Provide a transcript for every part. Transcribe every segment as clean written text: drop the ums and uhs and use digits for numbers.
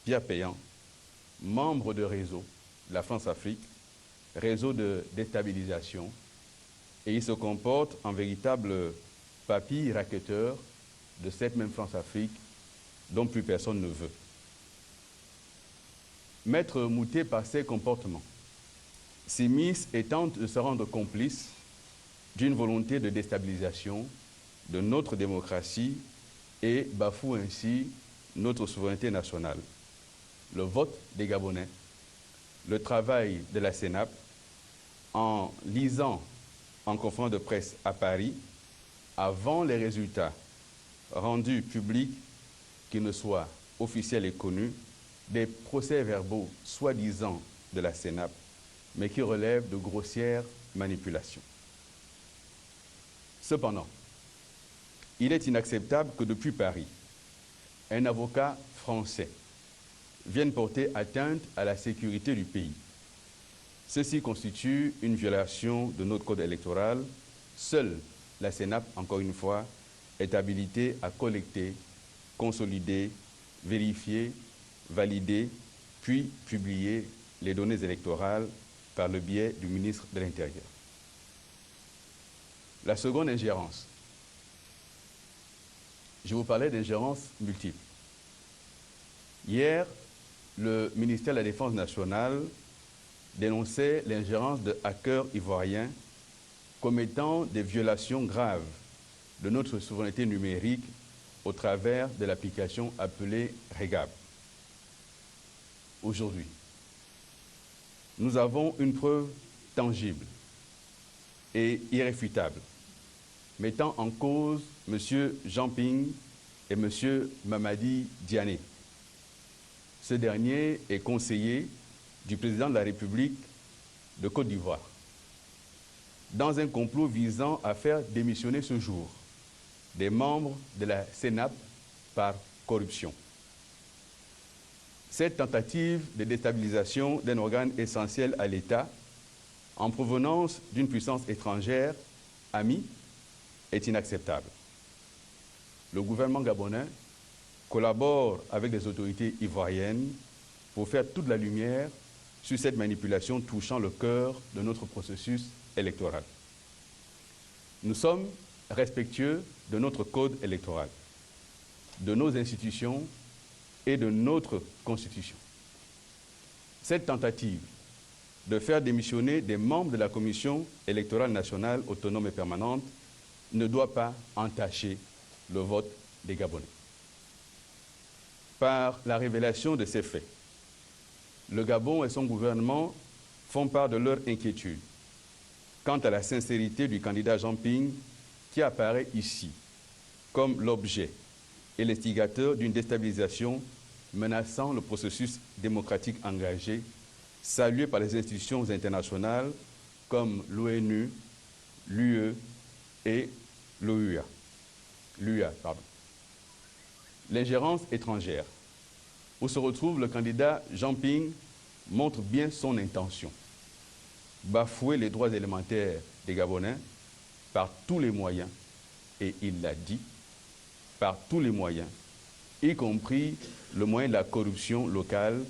Pierre Péan, membre de réseau, la France-Afrique, réseau de déstabilisation, et il se comporte en véritable papy racketteur de cette même France-Afrique dont plus personne ne veut. M'être mouté par ses comportements, s'immisce et tente de se rendre complice d'une volonté de déstabilisation de notre démocratie et bafoue ainsi notre souveraineté nationale. Le vote des Gabonais, le travail de la CENAP, en lisant en conférence de presse à Paris, avant les résultats rendus publics, qu'ils ne soient officiels et connus, des procès-verbaux soi-disant de la CENAP, mais qui relèvent de grossières manipulations. Cependant, il est inacceptable que depuis Paris, un avocat français vienne porter atteinte à la sécurité du pays. Ceci constitue une violation de notre code électoral. Seule la CENAP, encore une fois, est habilitée à collecter, consolider, vérifier, valider, puis publier les données électorales par le biais du ministre de l'Intérieur. La seconde ingérence. Je vous parlais d'ingérence multiple. Hier, le ministère de la Défense nationale dénonçait l'ingérence de hackers ivoiriens commettant des violations graves de notre souveraineté numérique au travers de l'application appelée REGAB. Aujourd'hui, nous avons une preuve tangible et irréfutable mettant en cause M. Jean Ping et M. Mamadi Diané. Ce dernier est conseiller du président de la République de Côte d'Ivoire, dans un complot visant à faire démissionner ce jour des membres de la CENAP par corruption. Cette tentative de déstabilisation d'un organe essentiel à l'État en provenance d'une puissance étrangère amie est inacceptable. Le gouvernement gabonais collabore avec les autorités ivoiriennes pour faire toute la lumière sur cette manipulation touchant le cœur de notre processus électoral. Nous sommes respectueux de notre code électoral, de nos institutions et de notre Constitution. Cette tentative de faire démissionner des membres de la Commission électorale nationale autonome et permanente ne doit pas entacher le vote des Gabonais. Par la révélation de ces faits, le Gabon et son gouvernement font part de leur inquiétude quant à la sincérité du candidat Jean Ping qui apparaît ici comme l'objet et l'instigateur d'une déstabilisation menaçant le processus démocratique engagé, salué par les institutions internationales comme l'ONU, l'UE et l'OUA. L'ingérence étrangère, où se retrouve le candidat Jean Ping, montre bien son intention. Bafouer les droits élémentaires des Gabonais par tous les moyens, et il l'a dit, par tous les moyens, y compris le moyen de la corruption locale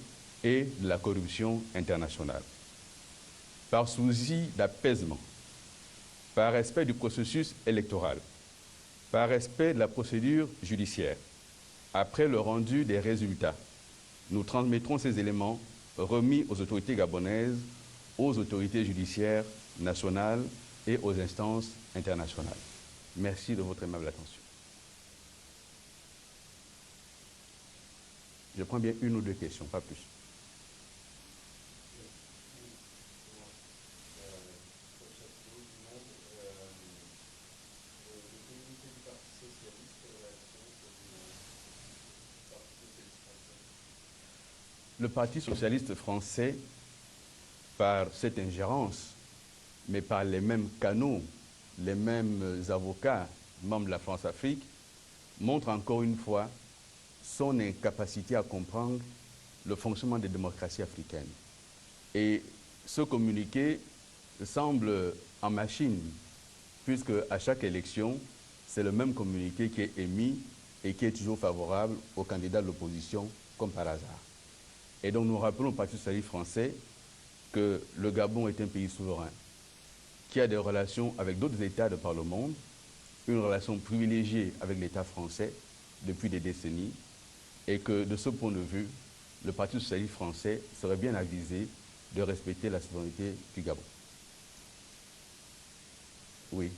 et de la corruption internationale. Par souci d'apaisement, par respect du processus électoral, par respect de la procédure judiciaire, après le rendu des résultats, nous transmettrons ces éléments remis aux autorités gabonaises, aux autorités judiciaires nationales et aux instances internationales. Merci de votre aimable attention. Je prends bien une ou deux questions, pas plus. Le Parti socialiste français, par cette ingérence, mais par les mêmes canaux, les mêmes avocats, membres de la France-Afrique, montre encore une fois son incapacité à comprendre le fonctionnement des démocraties africaines. Et ce communiqué semble en machine, puisque à chaque élection, c'est le même communiqué qui est émis et qui est toujours favorable aux candidats de l'opposition, comme par hasard. Et donc nous rappelons au Parti socialiste français que le Gabon est un pays souverain qui a des relations avec d'autres États de par le monde, une relation privilégiée avec l'État français depuis des décennies, et que de ce point de vue, le Parti socialiste français serait bien avisé de respecter la souveraineté du Gabon. Oui.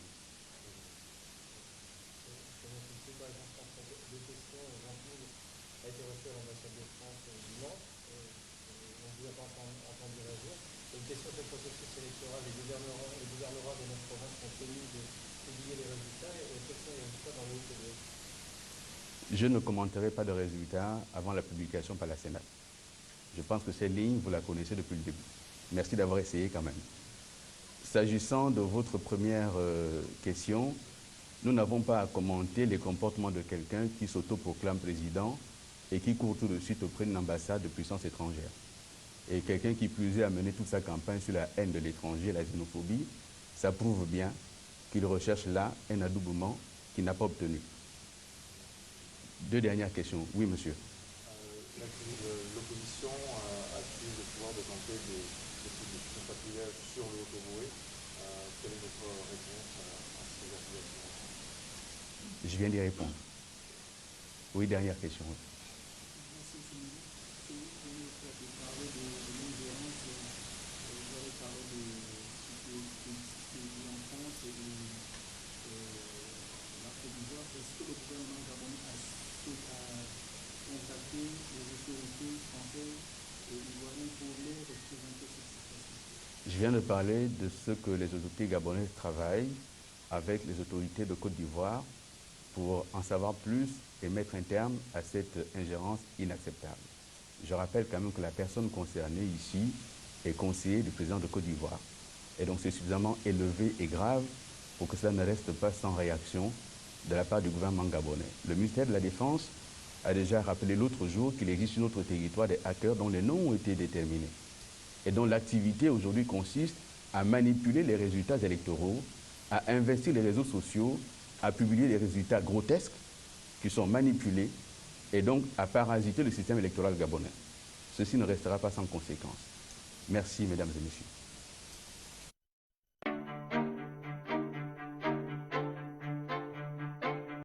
Une question sur le processus électoral. Les gouvernements de notre province sont tenus de publier les résultats et quels sont les résultats dans le OCDE? Je ne commenterai pas de résultats avant la publication par la Sénat. Je pense que cette ligne, vous la connaissez depuis le début. Merci d'avoir essayé quand même. S'agissant de votre première question, nous n'avons pas à commenter les comportements de quelqu'un qui s'autoproclame président et qui court tout de suite auprès d'une ambassade de puissance étrangère. Et quelqu'un qui plus est a mené toute sa campagne sur la haine de l'étranger, la xénophobie, ça prouve bien qu'il recherche là un adoubement qu'il n'a pas obtenu. Deux dernières questions. Oui, monsieur. L'opposition accuse le pouvoir de tenter des exécutions patrillaires sur le Haut-Ogooué. Quelle est votre réponse à ces accusations? Je viens d'y répondre. Oui, dernière question. Est-ce que le gouvernement gabonais a contacté les autorités françaises et ivoiriennes pour les représenter cette situation? Je viens de parler de ce que les autorités gabonaises travaillent avec les autorités de Côte d'Ivoire pour en savoir plus et mettre un terme à cette ingérence inacceptable. Je rappelle quand même que la personne concernée ici est conseiller du président de Côte d'Ivoire. Et donc c'est suffisamment élevé et grave pour que cela ne reste pas sans réaction de la part du gouvernement gabonais. Le ministère de la Défense a déjà rappelé l'autre jour qu'il existe sur notre territoire des hackers dont les noms ont été déterminés et dont l'activité aujourd'hui consiste à manipuler les résultats électoraux, à investir les réseaux sociaux, à publier des résultats grotesques qui sont manipulés et donc à parasiter le système électoral gabonais. Ceci ne restera pas sans conséquence. Merci, mesdames et messieurs.